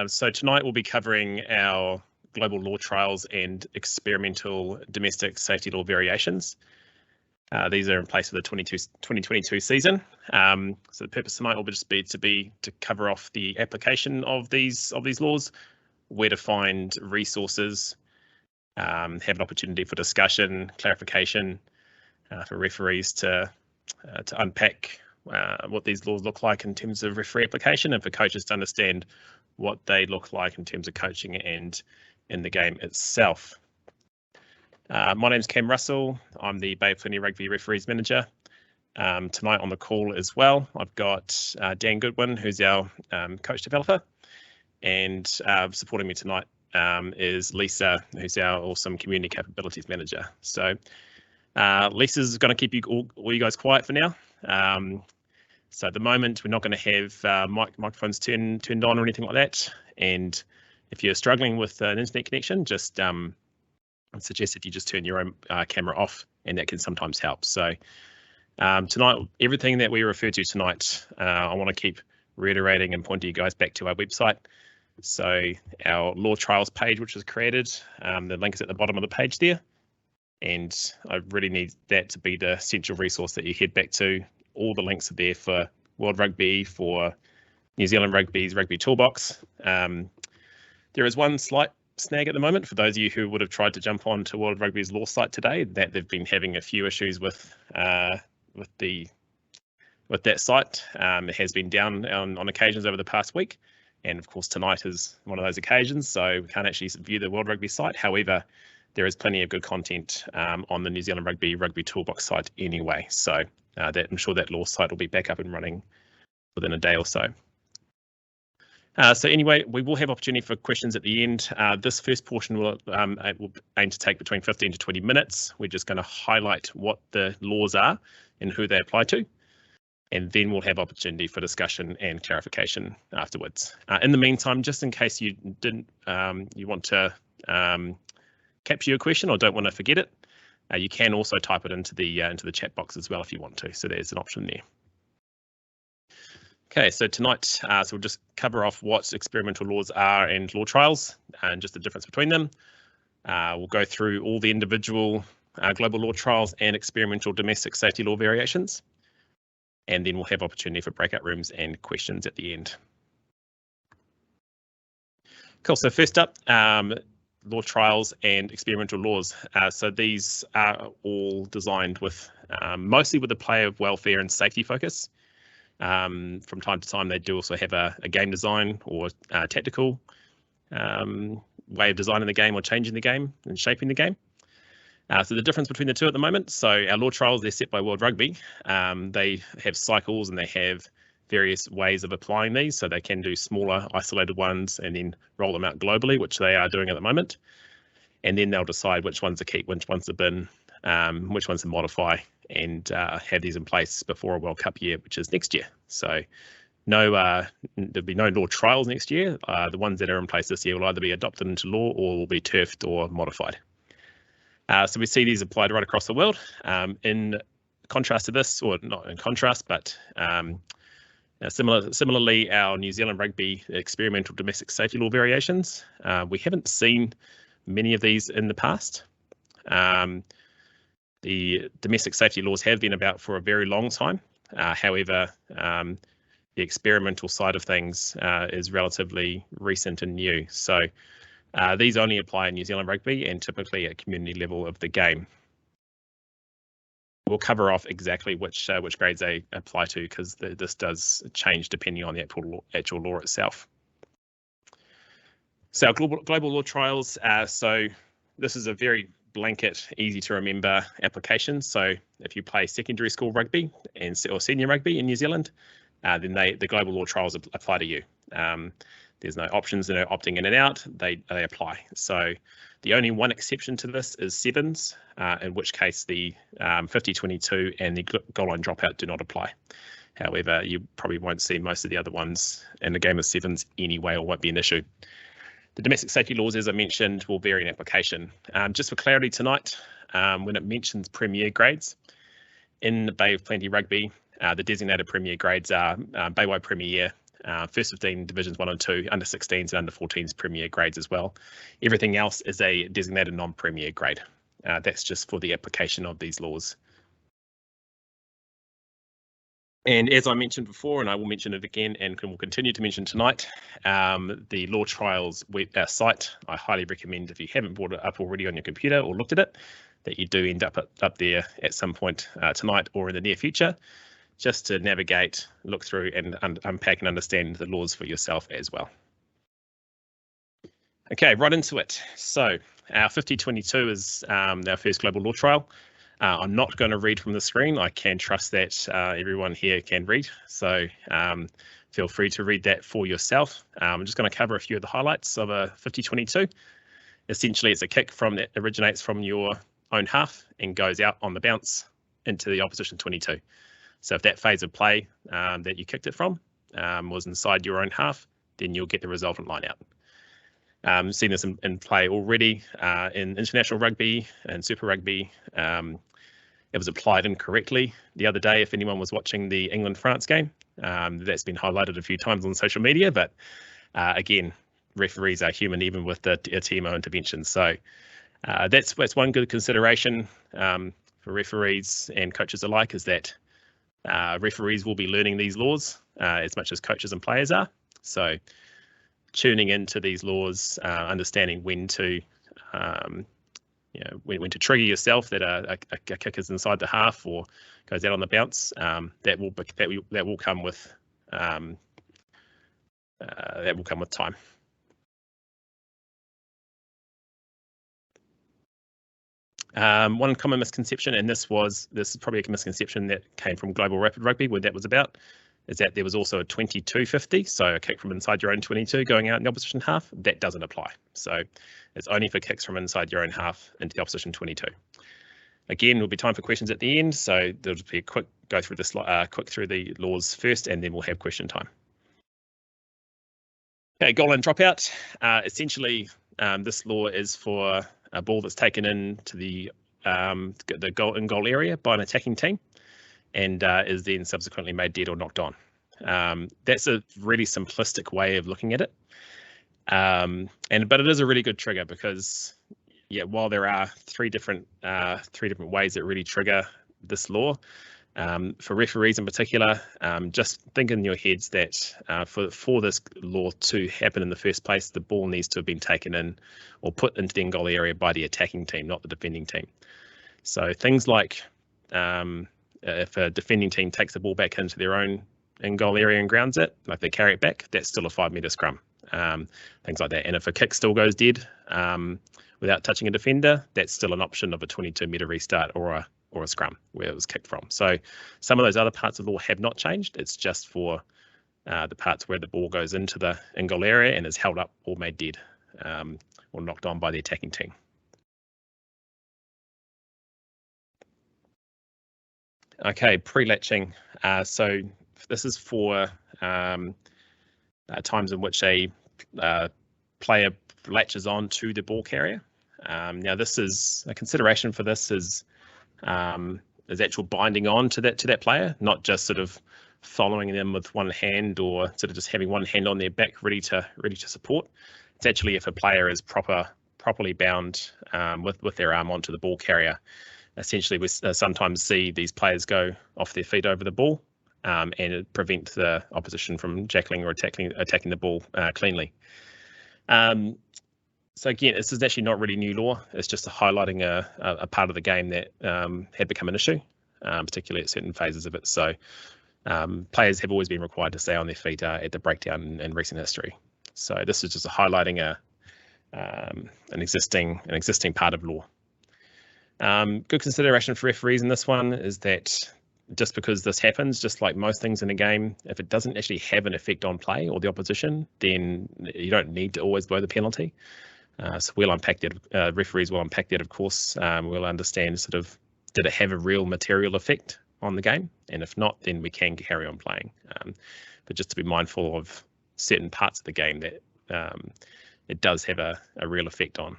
So tonight we'll be covering our global law trials and experimental domestic safety law variations. These are in place for the 2022 season. So the purpose tonight will just be to cover off the application of these laws, where to find resources, have an opportunity for discussion, clarification, for referees to unpack what these laws look like in terms of referee application, and for coaches to understand what they look like in terms of coaching and in the game itself. My name's Cam Russell. I'm the Bay of Plenty Rugby Referees Manager. Tonight on the call as well, I've got Dan Goodwin, who's our coach developer, and supporting me tonight is Lisa, who's our awesome Community Capabilities Manager. So Lisa's going to keep all you guys quiet for now. So at the moment, we're not going to have microphones turned on or anything like that. And if you're struggling with an internet connection, just I suggest that you just turn your own camera off, and that can sometimes help. So tonight, everything that we refer to tonight, I want to keep reiterating and pointing you guys back to our website. So our law trials page, which was created, the link is at the bottom of the page there. And I really need that to be the central resource that you head back to. All the links are there for World Rugby, for New Zealand Rugby's Rugby Toolbox. There is one slight snag at the moment for those of you who would have tried to jump on to World Rugby's law site today, that they've been having a few issues with that site. It has been down on occasions over the past week, and of course tonight is one of those occasions, so we can't actually view the World Rugby site. However, there is plenty of good content on the New Zealand Rugby Toolbox site anyway, so that I'm sure that law site will be back up and running within a day or so. So anyway, we will have opportunity for questions at the end. This first portion will aim to take between 15 to 20 minutes. We're just going to highlight what the laws are and who they apply to, and then we'll have opportunity for discussion and clarification afterwards. In the meantime, just in case you didn't, you want to capture your question or don't want to forget it, you can also type it into the chat box as well if you want to. So there's an option there. Okay, so tonight, so we'll just cover off what experimental laws are and law trials and just the difference between them. We'll go through all the individual global law trials and experimental domestic safety law variations. And then we'll have opportunity for breakout rooms and questions at the end. Cool, so first up, law trials and experimental laws. So these are all designed with mostly with the player welfare and safety focus. From time to time, they do also have a game design or tactical way of designing the game or changing the game and shaping the game. So the difference between the two at the moment, so our law trials, they're set by World Rugby. They have cycles and they have various ways of applying these, so they can do smaller isolated ones and then roll them out globally, which they are doing at the moment. And then they'll decide which ones to keep, which ones to bin, which ones to modify, and have these in place before a World Cup year, which is next year. So there'll be no law trials next year. The ones that are in place this year will either be adopted into law or will be turfed or modified. So we see these applied right across the world. In contrast to this, or not in contrast, but similarly, our New Zealand Rugby experimental domestic safety law variations, we haven't seen many of these in the past. The domestic safety laws have been about for a very long time. However, the experimental side of things is relatively recent and new. So these only apply in New Zealand Rugby and typically at community level of the game. We'll cover off exactly which grades they apply to, because this does change depending on the actual law itself. So our global law trials, so this is a very blanket, easy to remember application. So if you play secondary school rugby or senior rugby in New Zealand, then the global law trials apply to you. There's no options, no opting in and out, they apply. So the only one exception to this is sevens, in which case the 50-22 and the goal line dropout do not apply. However, you probably won't see most of the other ones in the game of sevens anyway, or won't be an issue. The domestic safety laws, as I mentioned, will vary in application. Just for clarity tonight, when it mentions premier grades, in the Bay of Plenty Rugby, the designated premier grades are Baywide Premier, first 15 divisions 1 and 2, under 16s and under 14s premier grades as well. Everything else is a designated non-premier grade. That's just for the application of these laws. And as I mentioned before, and I will mention it again and will continue to mention tonight, the Law Trials site, I highly recommend, if you haven't brought it up already on your computer or looked at it, that you do end up there at some point tonight or in the near future, just to navigate, look through and unpack and understand the laws for yourself as well. Okay, right into it. So our 5022 is our first global law trial. I'm not going to read from the screen. I can trust that everyone here can read. So feel free to read that for yourself. I'm just going to cover a few of the highlights of a 5022. Essentially, it's a kick that originates from your own half and goes out on the bounce into the opposition 22. So if that phase of play that you kicked it from was inside your own half, then you'll get the resultant line out. Seen this in play already in international rugby and Super Rugby. It was applied incorrectly the other day. If anyone was watching the England-France game, that's been highlighted a few times on social media. But again, referees are human, even with the TMO intervention. So that's one good consideration for referees and coaches alike, is that referees will be learning these laws as much as coaches and players are. So tuning into these laws, understanding when to when to trigger yourself that a kick is inside the half or goes out on the bounce, that will come with time. One common misconception, and this is probably a misconception that came from Global Rapid Rugby, where that was about, is that there was also a 22-50, so a kick from inside your own 22 going out in the opposition half. That doesn't apply. So it's only for kicks from inside your own half into the opposition 22. Again, there'll be time for questions at the end, so there'll be a quick go through quick through the laws first, and then we'll have question time. Okay, goal line dropout. Essentially, this law is for a ball that's taken into the goal area by an attacking team, and is then subsequently made dead or knocked on. That's a really simplistic way of looking at it, but it is a really good trigger because, while there are three different ways that really trigger this law, for referees in particular, just think in your heads that for this law to happen in the first place, the ball needs to have been taken in or put into the in goal area by the attacking team, not the defending team. So things like if a defending team takes the ball back into their own in-goal area and grounds it, like they carry it back, that's still a 5-metre scrum, things like that. And if a kick still goes dead without touching a defender, that's still an option of a 22-metre restart or a scrum where it was kicked from. So some of those other parts of the law have not changed. It's just for the parts where the ball goes into the in-goal area and is held up or made dead or knocked on by the attacking team. Okay, pre-latching. So this is for times in which a player latches on to the ball carrier. Now, this is a consideration for this is actual binding on to that player, not just sort of following them with one hand or sort of just having one hand on their back ready to support. It's actually if a player is properly bound with their arm onto the ball carrier. Essentially, we sometimes see these players go off their feet over the ball and it prevent the opposition from jackling or attacking the ball cleanly. So again, this is actually not really new law. It's just highlighting a part of the game that had become an issue, particularly at certain phases of it. So players have always been required to stay on their feet at the breakdown in recent history. So this is just highlighting an existing part of law. Good consideration for referees in this one is that just because this happens, just like most things in a game, if it doesn't actually have an effect on play or the opposition, then you don't need to always blow the penalty. So we'll unpack that. Referees will unpack that, of course. We'll understand sort of, did it have a real material effect on the game? And if not, then we can carry on playing. But just to be mindful of certain parts of the game that it does have a real effect on.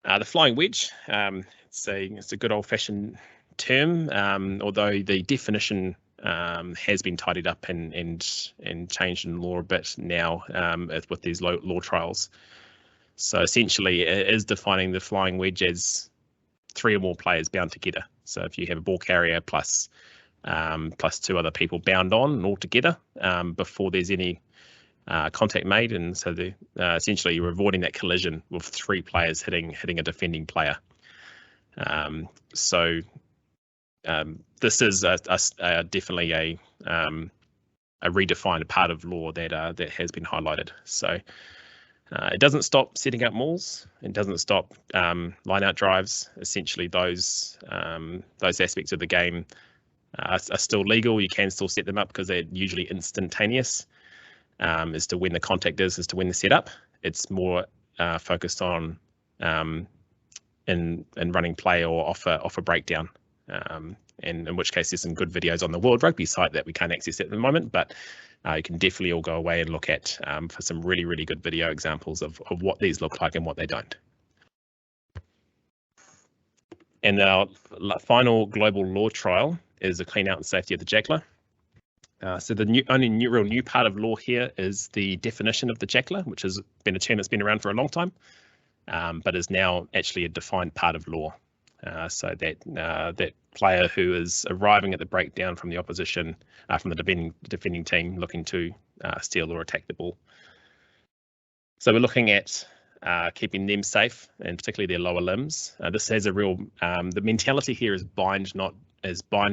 The flying wedge, it's a good old-fashioned term, although the definition has been tidied up and changed in law a bit now with these law trials. So essentially, it is defining the flying wedge as 3 or more players bound together. So if you have a ball carrier plus 2 other people bound on all together before there's any contact made, and so essentially you're avoiding that collision with 3 players hitting a defending player. This is definitely a redefined part of law that has been highlighted. So it doesn't stop setting up mauls. It doesn't stop line-out drives. Essentially, those aspects of the game are still legal. You can still set them up because they're usually instantaneous as to when the contact is, as to when the setup. It's more focused on in running play or off a breakdown. And in which case, there's some good videos on the World Rugby site that we can't access at the moment, but you can definitely all go away and look at for some really, really good video examples of what these look like and what they don't. And our final global law trial is the Cleanout and safety of the Jackler. So the only real new part of law here is the definition of the Jackler, which has been a term that's been around for a long time, but is now actually a defined part of law. So that player who is arriving at the breakdown from the opposition, from the defending team looking to steal or attack the ball. So we're looking at keeping them safe, and particularly their lower limbs. This has a real, the mentality here is bind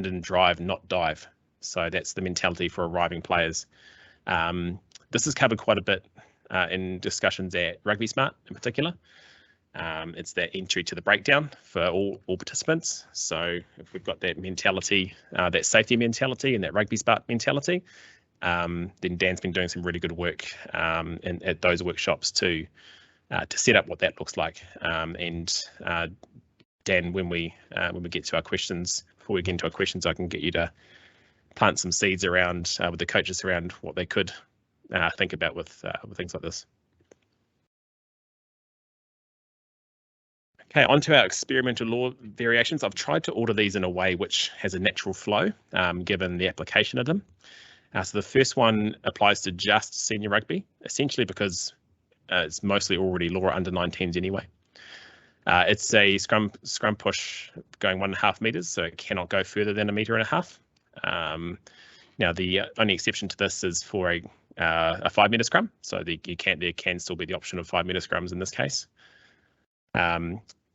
and drive, not dive. So that's the mentality for arriving players. This is covered quite a bit in discussions at Rugby Smart in particular. It's that entry to the breakdown for all participants. So if we've got that mentality, that safety mentality and that Rugby Smart mentality, then Dan's been doing some really good work at those workshops to set up what that looks like. Dan, when we get to our questions, before we get into our questions, I can get you to plant some seeds around with the coaches around what they could think about with things like this. Okay, onto our experimental law variations. I've tried to order these in a way which has a natural flow, given the application of them. So the first one applies to just senior rugby, essentially because it's mostly already law under 19s anyway. It's a scrum push going 1.5 meters, so it cannot go further than 1.5 meters. Now the only exception to this is for a 5 meter scrum, so there can still be the option of 5 meter scrums in this case.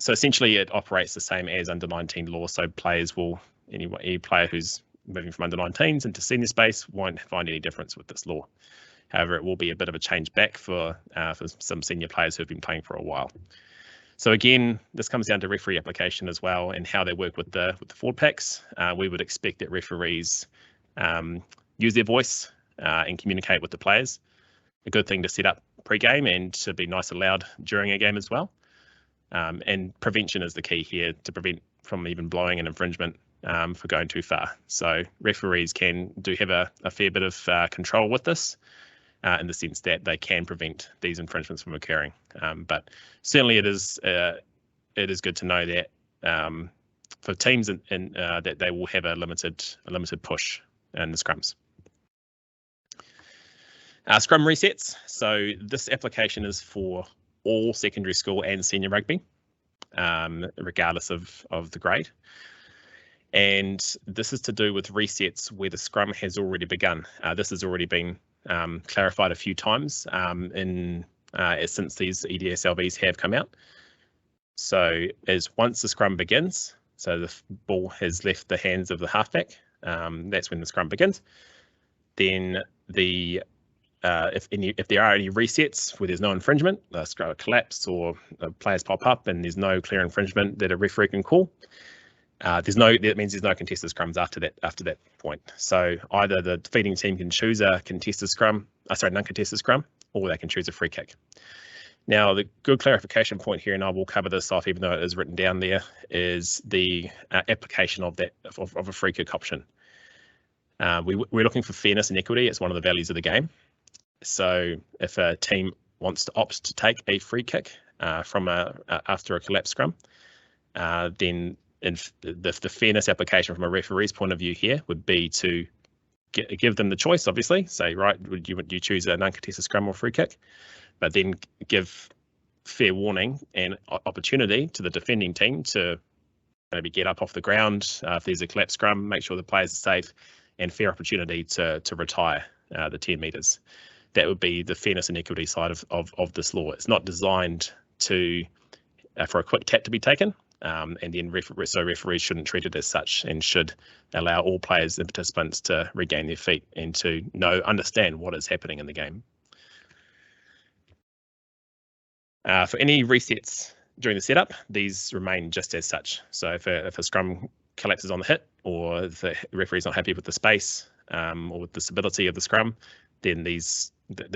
So essentially it operates the same as under 19 law, so players will, any player who's moving from under 19s into senior space won't find any difference with this law. However, it will be a bit of a change back for some senior players who have been playing for a while. So again, this comes down to referee application as well and how they work with the forward packs. We would expect that referees use their voice and communicate with the players. A good thing to set up pre-game and to be nice and loud during a game as well. And prevention is the key here to prevent from even blowing an infringement for going too far. So referees do have a fair bit of control with this in the sense that they can prevent these infringements from occurring. But certainly it is good to know that for teams that they will have a limited push in the scrums. Scrum resets. So this application is for all secondary school and senior rugby, regardless of the grade. And this is to do with resets where the scrum has already begun. This has already been clarified a few times since these EDSLVs have come out. So once the scrum begins, so the ball has left the hands of the halfback, that's when the scrum begins. Then if there are any resets where there's no infringement, the scrum collapse or players pop up and there's no clear infringement that a referee can call, that means there's no contested scrums after that point. So either the defeating team can choose a non-contested scrum, or they can choose a free kick. Now, the good clarification point here, and I will cover this off even though it is written down there, is the application of a free kick option. We're looking for fairness and equity. It's one of the values of the game. So if a team wants to opt to take a free kick after a collapsed scrum, then the fairness application from a referee's point of view here would be to give them the choice, obviously. Say, right, would you choose an uncontested scrum or free kick? But then give fair warning and opportunity to the defending team to maybe get up off the ground. If there's a collapsed scrum, make sure the players are safe, and fair opportunity to retire the 10 metres. That would be the fairness and equity side of this law. It's not designed to for a quick tap to be taken, and then referees shouldn't treat it as such, and should allow all players and participants to regain their feet and to understand what is happening in the game. For any resets during the setup, these remain just as such. So if a scrum collapses on the hit, or the referee's not happy with the space or with the stability of the scrum, then the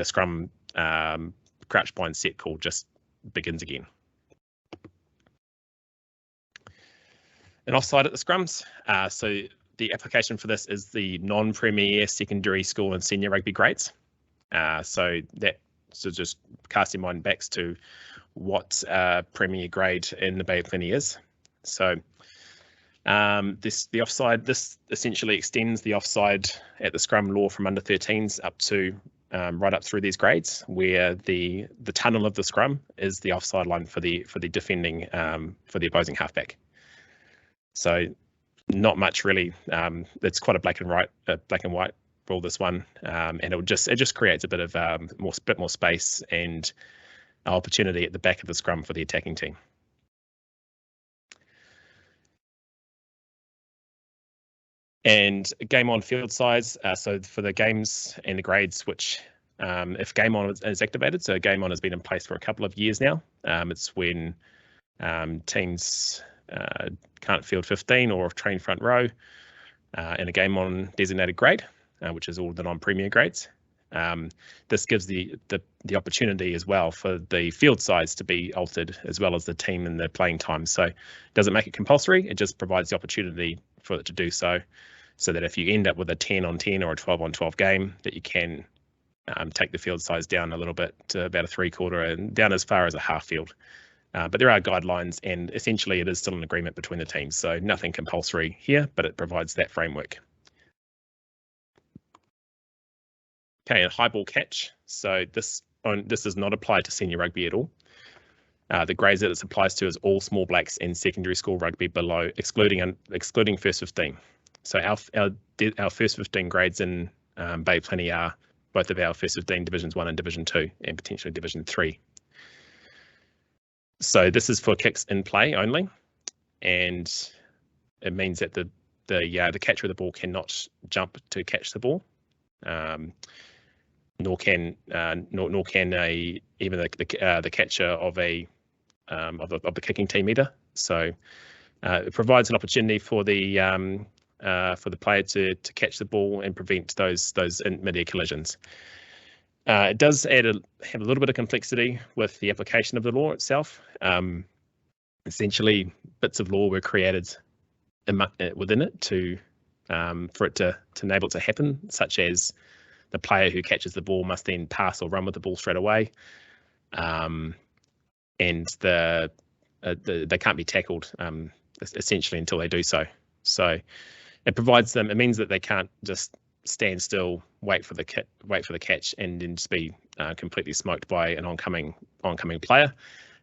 scrum crouch bind set call just begins again. An offside at the scrums. So the application for this is the non-Premier secondary school and senior rugby grades. So just cast your mind back to what Premier grade in the Bay of Plenty is. So the offside, this essentially extends the offside at the scrum law from under 13s up to right up through these grades, where the tunnel of the scrum is the offside line for the defending for the opposing halfback. So not much really. It's quite a black and white rule, this one, and it just creates a bit of bit more space and opportunity at the back of the scrum for the attacking team. And game on field size. So for the games and the grades, which if game on is activated, so game on has been in place for a couple of years now. It's when teams can't field 15 or train front row in a game on designated grade, which is all the non-Premier grades. This gives the opportunity as well for the field size to be altered, as well as the team and the playing time. So it doesn't make it compulsory, it just provides the opportunity for it to do so that if you end up with a 10 on 10 or a 12 on 12 game, that you can take the field size down a little bit to about a 3/4 and down as far as a half field. But there are guidelines, and essentially it is still an agreement between the teams. So nothing compulsory here, but it provides that framework. Okay, and high ball catch. So this does not apply to senior rugby at all. The grades that it applies to is all SmallBlacks and secondary school rugby below, excluding first 15. So our first 15 grades in Bay Plenty are both of our first 15 Divisions 1 and Division 2, and potentially Division 3. So this is for kicks in play only, and it means that the catcher of the ball cannot jump to catch the ball, nor can even the catcher of the kicking team either. So it provides an opportunity for the player to catch the ball and prevent those in mid-air collisions. It does have a little bit of complexity with the application of the law itself. Essentially, bits of law were created within it for it to enable it to happen, such as the player who catches the ball must then pass or run with the ball straight away, and they can't be tackled essentially until they do so. So it means that they can't just stand still, wait for the catch, and then just be completely smoked by an oncoming player.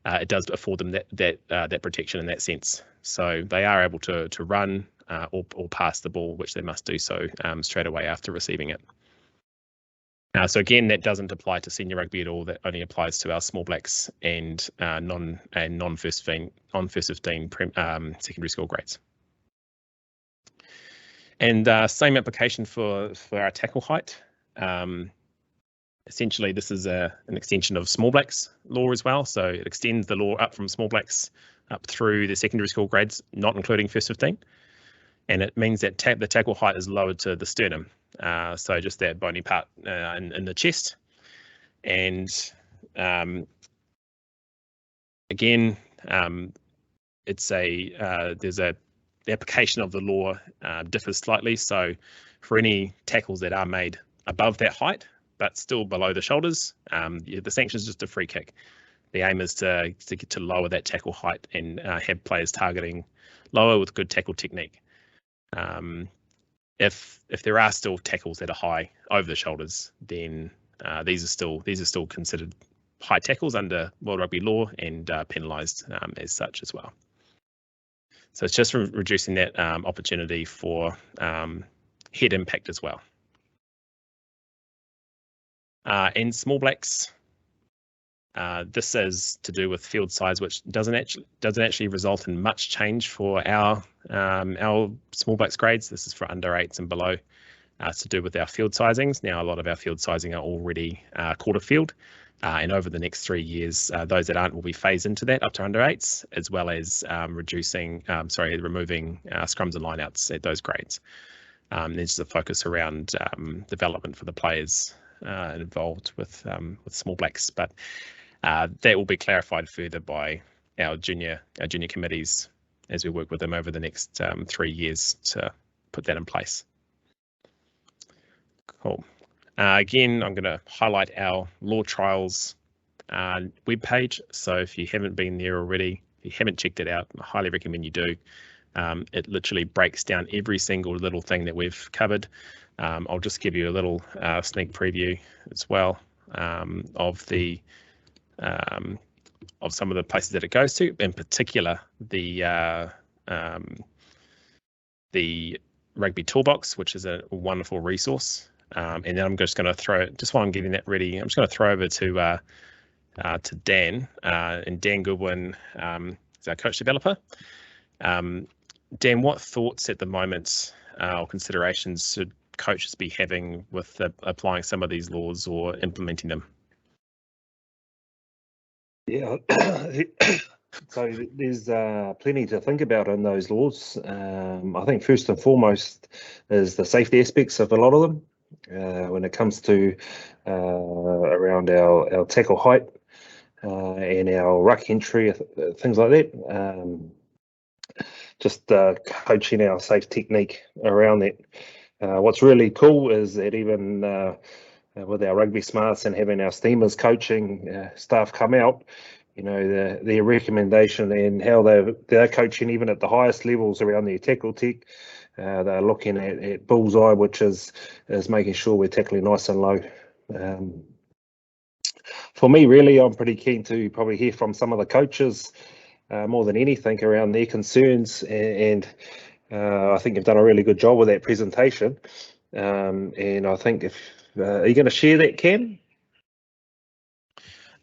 It does afford them that protection in that sense. So they are able to run or pass the ball, which they must do so straight away after receiving it. So again, that doesn't apply to senior rugby at all. That only applies to our SmallBlacks and non first 15 secondary school grades. And same application for our tackle height. Essentially, this is an extension of SmallBlacks law as well. So it extends the law up from SmallBlacks up through the secondary school grades, not including first 15. And it means that the tackle height is lowered to the sternum. So just that bony part in the chest. And again, the application of the law differs slightly. So for any tackles that are made above that height, but still below the shoulders, the sanction is just a free kick. The aim is to get to lower that tackle height and have players targeting lower with good tackle technique. if there are still tackles that are high over the shoulders, then these are still considered high tackles under World Rugby law and penalised as such as well. So it's just reducing that opportunity for head impact as well. And SmallBlacks, this is to do with field size, which doesn't actually result in much change for our SmallBlacks grades. This is for under 8s and below. It's to do with our field sizings. Now, a lot of our field sizing are already quarter field, and over the next 3 years, those that aren't will be phased into that up to under 8s, as well as removing scrums and lineouts at those grades. There's a focus around development for the players involved with SmallBlacks, but that will be clarified further by our junior committees as we work with them over the next 3 years to put that in place. Cool. Again, I'm going to highlight our Law Trials webpage. So if you haven't been there already, if you haven't checked it out, I highly recommend you do. It literally breaks down every single little thing that we've covered. I'll just give you a little sneak preview as well of some of the places that it goes to, in particular the Rugby Toolbox, which is a wonderful resource. And then I'm just going to throw, just while I'm getting that ready, I'm just going to throw over to Dan, and Dan Goodwin is our coach developer. Dan, what thoughts at the moment or considerations should coaches be having with applying some of these laws or implementing them? Yeah, so there's plenty to think about in those laws. I think first and foremost is the safety aspects of a lot of them. When it comes to around our tackle height and our ruck entry, things like that. Just coaching our safe technique around that. What's really cool is that even with our rugby smarts and having our steamers coaching staff come out, you know, their recommendation and how they're coaching even at the highest levels around their tackle tech. They're looking at bullseye, which is making sure we're tackling nice and low. For me, really, I'm pretty keen to probably hear from some of the coaches more than anything around their concerns, and I think you've done a really good job with that presentation. And I think are you going to share that, Cam?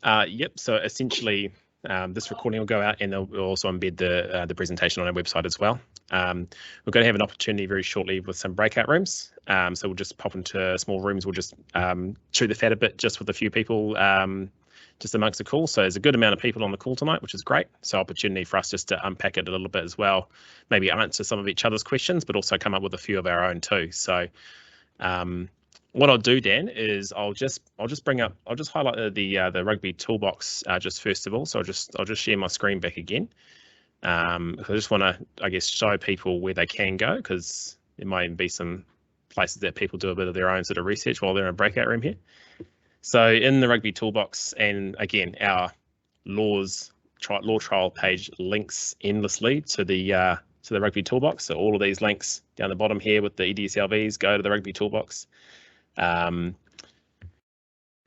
Yep. So essentially, this recording will go out, and we'll also embed the presentation on our website as well. We're going to have an opportunity very shortly with some breakout rooms. So we'll just pop into small rooms. We'll just chew the fat a bit just with a few people, just amongst the call. So there's a good amount of people on the call tonight, which is great. So opportunity for us just to unpack it a little bit as well, maybe answer some of each other's questions, but also come up with a few of our own too. So what I'll do, Dan, is I'll just highlight the Rugby Toolbox just first of all. So I'll just share my screen back again. I just want to, I guess, show people where they can go, because there might even be some places that people do a bit of their own sort of research while they're in a breakout room here. So in the Rugby Toolbox, and again, our law trial page links endlessly to the Rugby Toolbox. So all of these links down the bottom here with the EDSLVs go to the Rugby Toolbox. You'll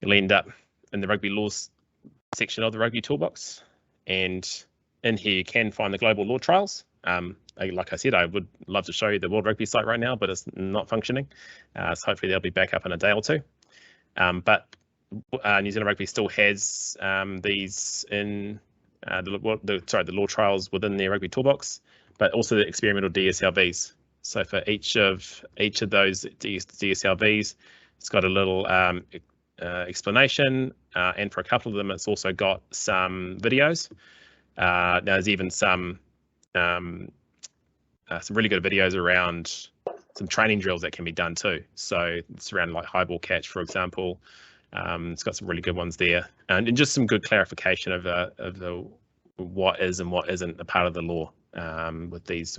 end up in the Rugby Laws section of the Rugby Toolbox, and in here you can find the global law trials. Like I said, I would love to show you the World Rugby site right now, but it's not functioning. So hopefully they'll be back up in a day or two. But New Zealand Rugby still has these in the law trials within their Rugby Toolbox, but also the experimental DSLVs. So for each of those DSLVs, it's got a little explanation, and for a couple of them, it's also got some videos. Now there's even some really good videos around some training drills that can be done too. So it's around like high ball catch, for example. It's got some really good ones there, and just some good clarification of the what is and what isn't a part of the law with these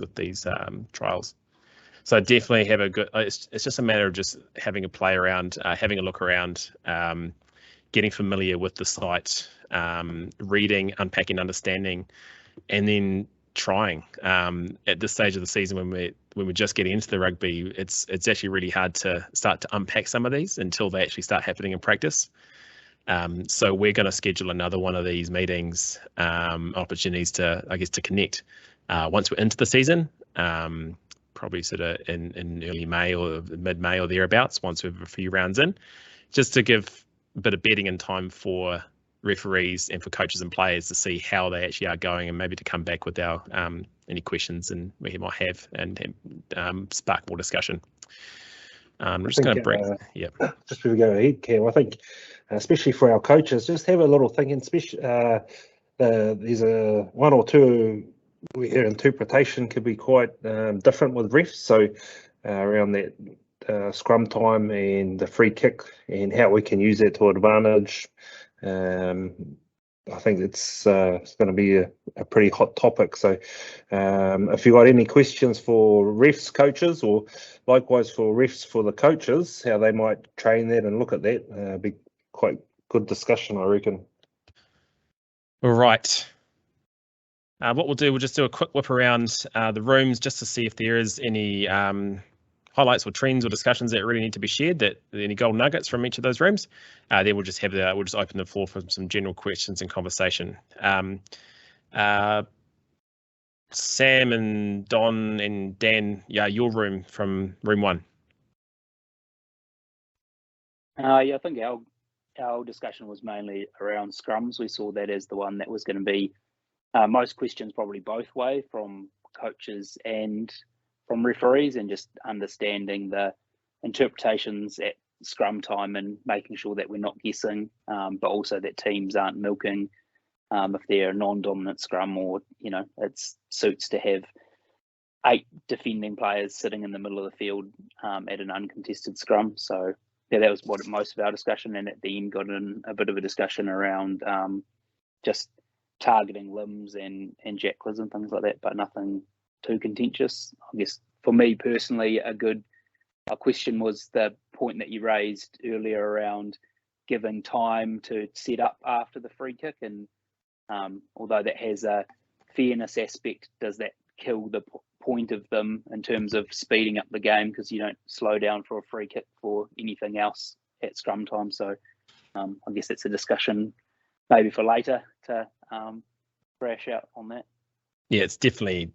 trials. So definitely have a good. It's just a matter of just having a play around, having a look around, getting familiar with the site, reading, unpacking, understanding, and then trying. At this stage of the season, when we're just getting into the rugby, it's actually really hard to start to unpack some of these until they actually start happening in practice. So we're going to schedule another one of these meetings, opportunities to, I guess, to connect once we're into the season, probably sort of in early May or mid-May or thereabouts, once we've a few rounds in, just to give a bit of bedding in time for referees and for coaches and players to see how they actually are going, and maybe to come back with our any questions and we might have, and spark more discussion. I'm just going to break. Yeah. Just before we go ahead, Cam, I think especially for our coaches, just have a little thinking. Especially there's one or two where interpretation could be quite different with refs. So around that scrum time and the free kick and how we can use that to advantage. I think it's going to be a pretty hot topic. So if you've got any questions for refs, coaches, or likewise for refs for the coaches, how they might train that and look at that, be quite good discussion, I reckon. All right. What we'll do, we'll just do a quick whip around the rooms just to see if there is any highlights or trends or discussions that really need to be shared, that any gold nuggets from each of those rooms. Then we'll just open the floor for some general questions and conversation. Sam and Don and Dan, your room from room 1. I think our discussion was mainly around scrums. We saw that as the one that was going to be most questions, probably both way, from coaches and from referees, and just understanding the interpretations at scrum time and making sure that we're not guessing, but also that teams aren't milking if they're a non-dominant scrum, or it suits to have 8 defending players sitting in the middle of the field at an uncontested scrum. So yeah, that was most of our discussion, and at the end got in a bit of a discussion around just targeting limbs and jacklers and things like that, but nothing too contentious. I guess for me personally, a question was the point that you raised earlier around giving time to set up after the free kick, and although that has a fairness aspect, does that kill the point of them in terms of speeding up the game, because you don't slow down for a free kick for anything else at scrum time? So I guess it's a discussion maybe for later to thrash out on that. Yeah, it's definitely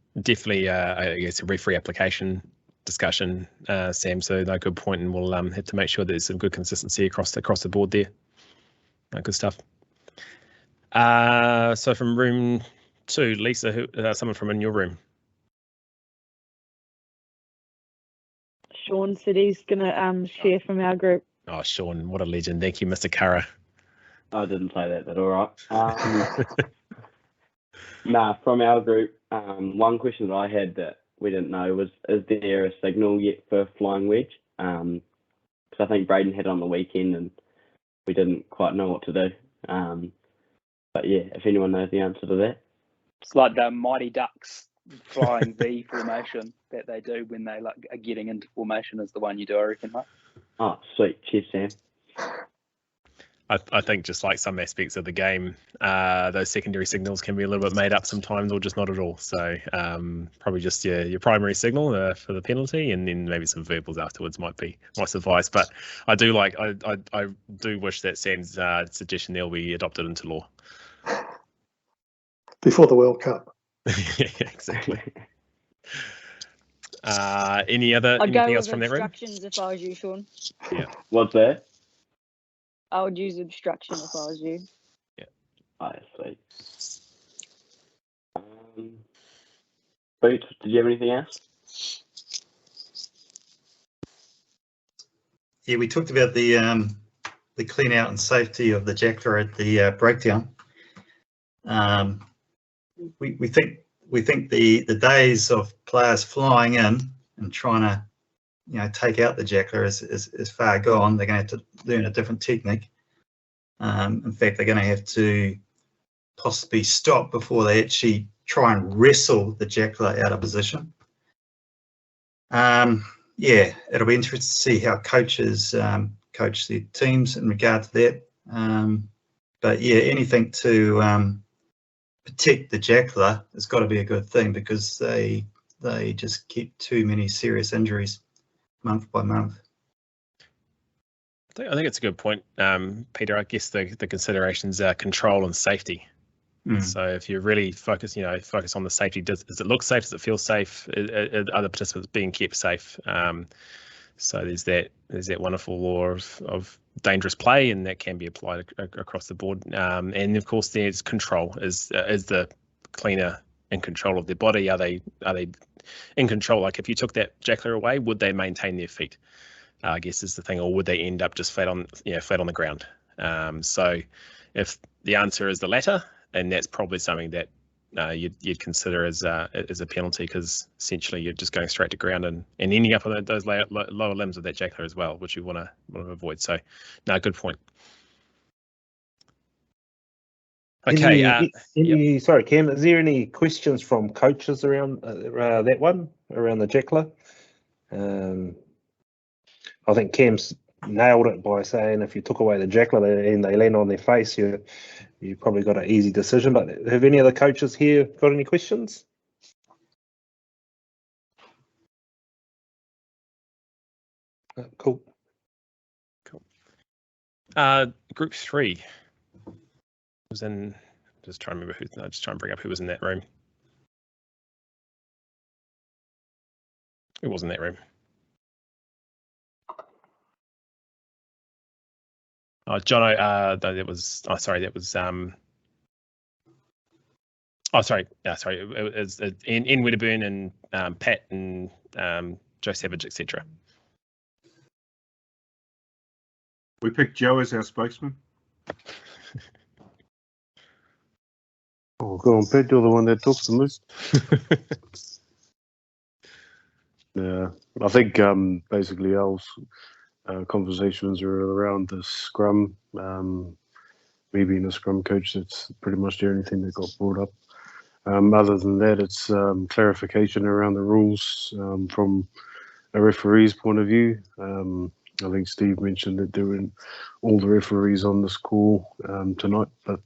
I guess a referee application discussion, Sam. So no, good point, and we'll have to make sure there's some good consistency across the board there. Good stuff. So from room 2, Lisa, someone from in your room. Sean said he's gonna share from our group. Oh, Sean, what a legend! Thank you, Mr. Curra. I didn't say that, but all right. From our group, one question that I had that we didn't know was, is there a signal yet for flying wedge? Because I think Braden had it on the weekend and we didn't quite know what to do. But yeah, if anyone knows the answer to that. It's like the Mighty Ducks flying V formation that they do when they are getting into formation, is the one you do, I reckon, mate. Oh, sweet. Cheers, Sam. I think just like some aspects of the game, those secondary signals can be a little bit made up sometimes, or just not at all. So probably just your primary signal for the penalty, and then maybe some verbals afterwards might suffice. But I do wish that Sam's suggestion there will be adopted into law before the World Cup. Yeah, exactly. Anything else from that room? Instructions if I was you, Sean. Yeah. What's that? I would use obstruction if I was you. Yeah. I see. Boot, did you have anything else? Yeah, we talked about the clean out and safety of the Jackler at the breakdown. We think the days of players flying in and trying to take out the Jackler is far gone. They're going to have to learn a different technique. In fact, they're going to have to possibly stop before they actually try and wrestle the Jackler out of position. Yeah, it'll be interesting to see how coaches coach their teams in regard to that. But yeah, anything to protect the Jackler, it's got to be a good thing, because they just keep too many serious injuries month by month. I think it's a good point, Peter. I guess the considerations are control and safety. So if you really focus on the safety, does it look safe? Does it feel safe? Are other participants being kept safe? So there's that wonderful law of dangerous play, and that can be applied across the board. And of course, there's control. Is the cleaner in control of their body? Are they in control? Like if you took that Jackler away, would they maintain their feet? I guess is the thing, or would they end up just flat on the ground? So if the answer is the latter, and that's probably something that you'd consider as a penalty, because essentially you're just going straight to ground and ending up on those lower limbs of that Jackler as well, which you want to avoid. So, no, good point. Okay. Sorry, Cam. Is there any questions from coaches around that one, around the Jackler? I think Cam's nailed it by saying if you took away the Jackler and they land on their face, you probably got an easy decision. But have any other coaches here got any questions? Cool. Group 3 was in. Just trying to remember who. Just trying to bring up who was in that room. Who was in that room? Oh, Jono. That was. Oh, sorry. That was. Sorry. Yeah, sorry. It was in Wedderburn and Pat and Joe Savage, etc. We picked Joe as our spokesman. Oh, go on, Pat. You're the one that talks the most. Yeah, I think basically Al's conversations are around the Scrum. Me being a Scrum coach, that's pretty much the only thing that got brought up. Other than that, it's clarification around the rules from a referee's point of view. I think Steve mentioned that there were all the referees on this call tonight, but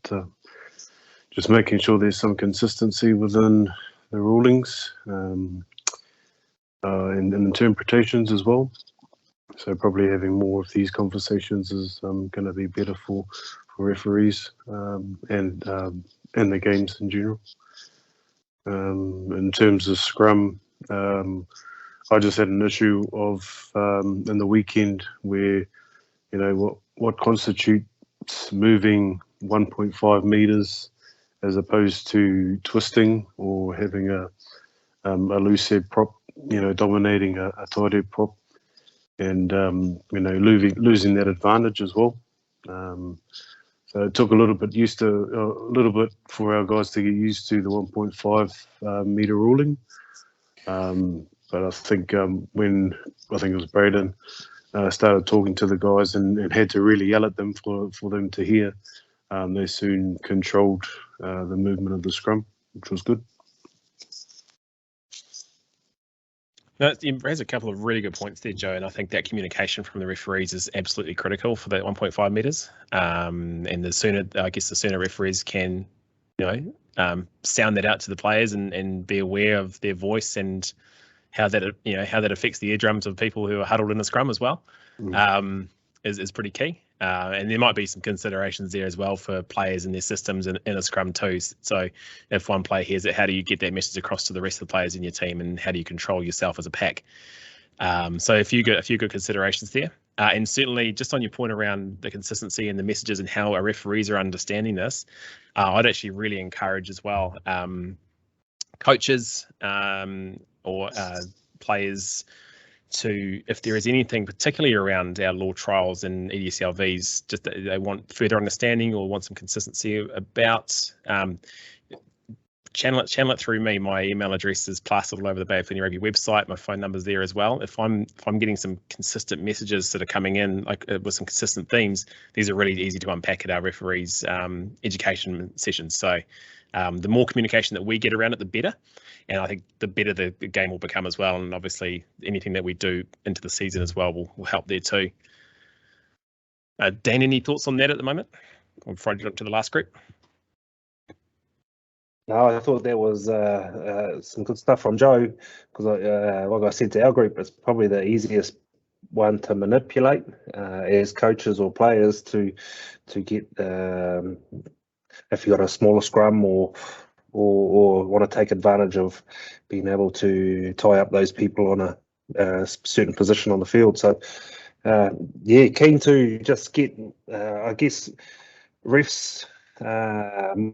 just making sure there's some consistency within the rulings and interpretations as well. So probably having more of these conversations is going to be better for referees and the games in general. In terms of Scrum, I just had an issue of in the weekend where, what constitutes moving 1.5 meters as opposed to twisting or having a loose head prop, dominating a tight head prop, and losing that advantage as well. So it took a little bit for our guys to get used to the 1.5 meter ruling. But I think when it was Braden started talking to the guys and had to really yell at them for them to hear, they soon controlled the movement of the scrum, which was good. No, it has a couple of really good points there, Joe, and I think that communication from the referees is absolutely critical for that 1.5 meters. And the sooner referees can, sound that out to the players and be aware of their voice and how that affects the eardrums of people who are huddled in the scrum as well, is pretty key. And there might be some considerations there as well for players and their systems in a scrum too. So if one player hears it, how do you get that message across to the rest of the players in your team, and how do you control yourself as a pack? So a few good considerations there. And certainly just on your point around the consistency and the messages and how our referees are understanding this, I'd actually really encourage as well coaches or players to, if there is anything particularly around our law trials and EDSLVs, just that they want further understanding or want some consistency about, channel it through me. My email address is plastered all over the Bay of Plenty Rugby website. My phone number's there as well. If I'm getting some consistent messages that are coming in, like with some consistent themes, these are really easy to unpack at our referees education sessions. So the more communication that we get around it, the better. And I think the better the game will become as well. And obviously anything that we do into the season as well will help there too. Dan, any thoughts on that at the moment? Before I jump to the last group? No, I thought there was some good stuff from Joe because, like I said to our group, it's probably the easiest one to manipulate as coaches or players to get if you've got a smaller scrum or want to take advantage of being able to tie up those people on a certain position on the field. So yeah, keen to just get I guess refs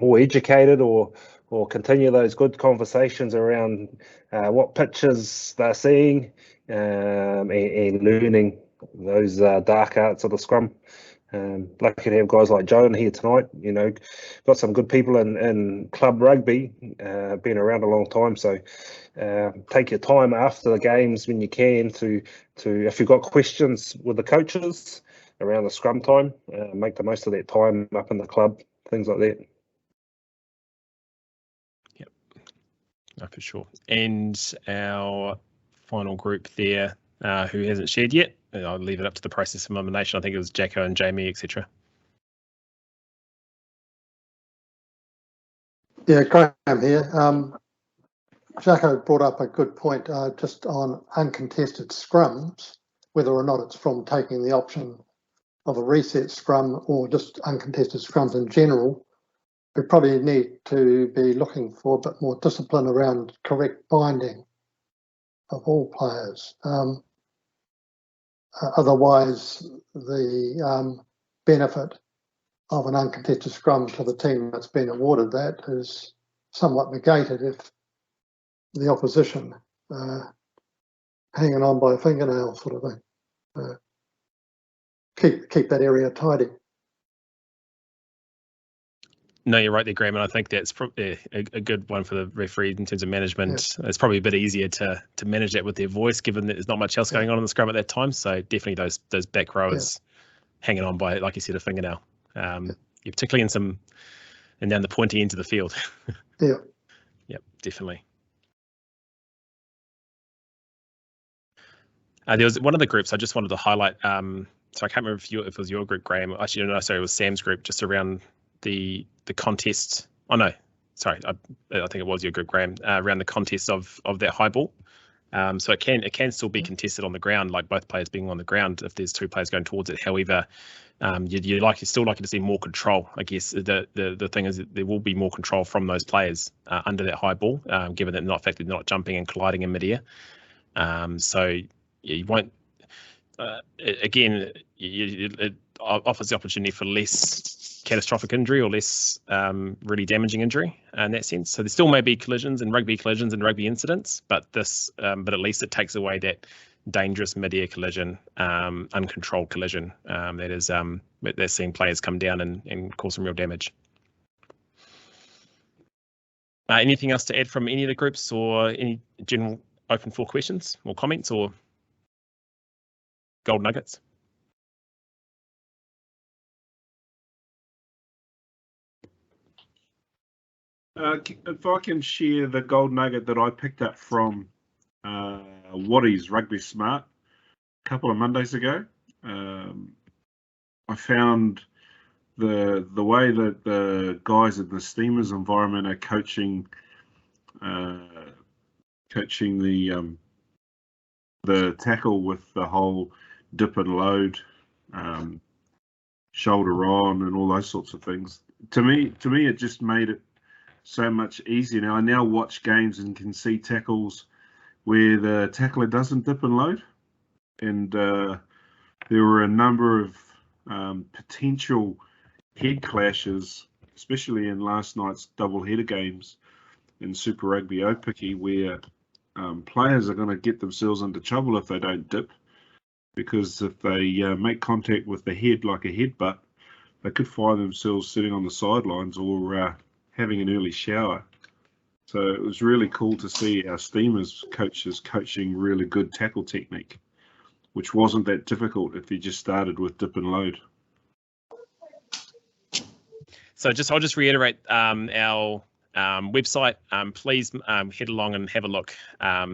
more educated or continue those good conversations around what pitches they're seeing and learning those dark arts of the scrum. Lucky to have guys like Joe in here tonight. You know, got some good people in club rugby, been around a long time. So take your time after the games when you can to if you've got questions with the coaches around the scrum time, make the most of that time up in the club, things like that. Yep, no, for sure. And our final group there, who hasn't shared yet, and I'll leave it up to the process of elimination. I think it was Jacko and Jamie, etc. Yeah, Graham here. Jacko brought up a good point just on uncontested scrums, whether or not it's from taking the option of a reset scrum or just uncontested scrums in general. We probably need to be looking for a bit more discipline around correct binding of all players. Otherwise, the benefit of an uncontested scrum to the team that's been awarded that is somewhat negated if the opposition hanging on by a fingernail sort of thing. Keep that area tidy. No, you're right there, Graham, and I think that's probably a good one for the referee in terms of management. Yeah. It's probably a bit easier to manage that with their voice, given that there's not much else going on in the scrum at that time. So definitely those back rowers hanging on by, like you said, a fingernail. You're particularly in down the pointy end of the field. Yeah. Yep, definitely. There was one of the groups I just wanted to highlight. So I can't remember if it was your group, Graham. Actually, no, sorry, it was Sam's group, just around the contest. Oh no, sorry, I think it was your group, Graham, around the contest of that high ball. So it can still be contested on the ground, like both players being on the ground if there's two players going towards it. However, you're still likely to see more control. I guess the thing is that there will be more control from those players under that high ball, given that they're not jumping and colliding in midair. So you won't. Again, it offers the opportunity for less catastrophic injury or less really damaging injury in that sense. So there still may be collisions and rugby incidents, but at least it takes away that dangerous mid-air collision, uncontrolled collision that's seen players come down and cause some real damage. Anything else to add from any of the groups, or any general open for questions or comments or gold nuggets? If I can share the gold nugget that I picked up from Waddy's Rugby Smart a couple of Mondays ago, I found the way that the guys in the Steamers environment are coaching the tackle with the whole dip and load, shoulder on, and all those sorts of things. To me, it just made it so much easier. Now I now watch games and can see tackles where the tackler doesn't dip and load, and there were a number of potential head clashes, especially in last night's double-header games in Super Rugby Opiki, where players are going to get themselves into trouble if they don't dip, because if they make contact with the head like a headbutt, they could find themselves sitting on the sidelines or having an early shower. So it was really cool to see our Steamers coaches coaching really good tackle technique, which wasn't that difficult if you just started with dip and load. So I'll just reiterate our website. Please head along and have a look.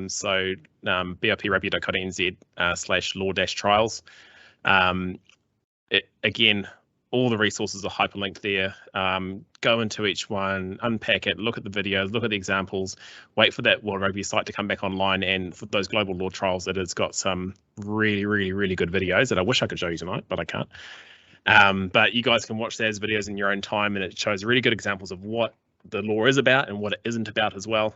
So biprugby.co.nz /law-trials. Again, all the resources are hyperlinked there. Go into each one, unpack it, look at the videos, look at the examples, wait for that World Rugby site to come back online. And for those global law trials, it has got some really, really, really good videos that I wish I could show you tonight, but I can't. But you guys can watch those videos in your own time, and it shows really good examples of what the law is about and what it isn't about as well.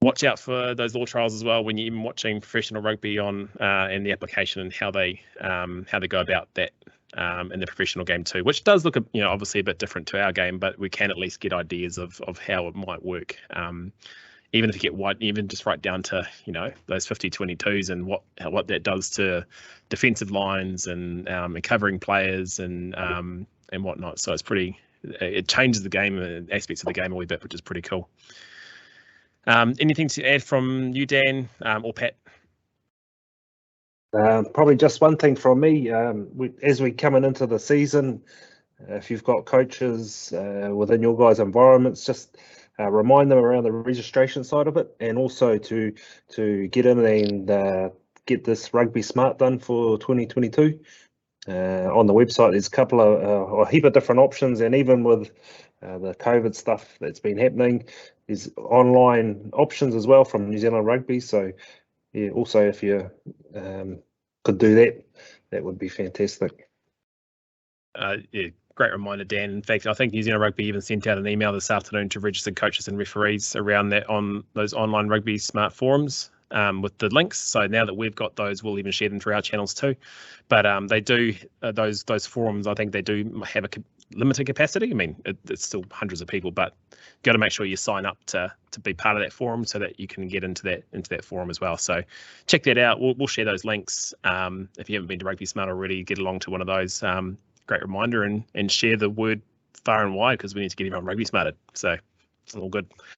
Watch out for those law trials as well when you're even watching professional rugby on and the application and how they go about that in the professional game too, which does look, obviously a bit different to our game, but we can at least get ideas of how it might work. Even if you get wide, even just right down to those 50-22s and what that does to defensive lines and covering players and whatnot. So it changes the game and aspects of the game a wee bit, which is pretty cool. Anything to add from you, Dan, or Pat? Probably just one thing from me. As we coming into the season, if you've got coaches within your guys' environments, just remind them around the registration side of it, and also to get in and get this Rugby Smart done for 2022. On the website, there's a couple of a heap of different options, and even with the COVID stuff that's been happening, there's online options as well from New Zealand Rugby. So yeah, also if you could do that, that would be fantastic. Yeah, great reminder, Dan. In fact, I think New Zealand Rugby even sent out an email this afternoon to registered coaches and referees around that on those online Rugby Smart forums with the links. So now that we've got those, we'll even share them through our channels too. But they do those forums. I think they do have a limited capacity. I mean, it's still hundreds of people, but got to make sure you sign up to be part of that forum so that you can get into that forum as well. So check that out. We'll share those links. If you haven't been to Rugby Smart already, get along to one of those. Great reminder, and share the word far and wide, because we need to get everyone Rugby Smarted. So all good.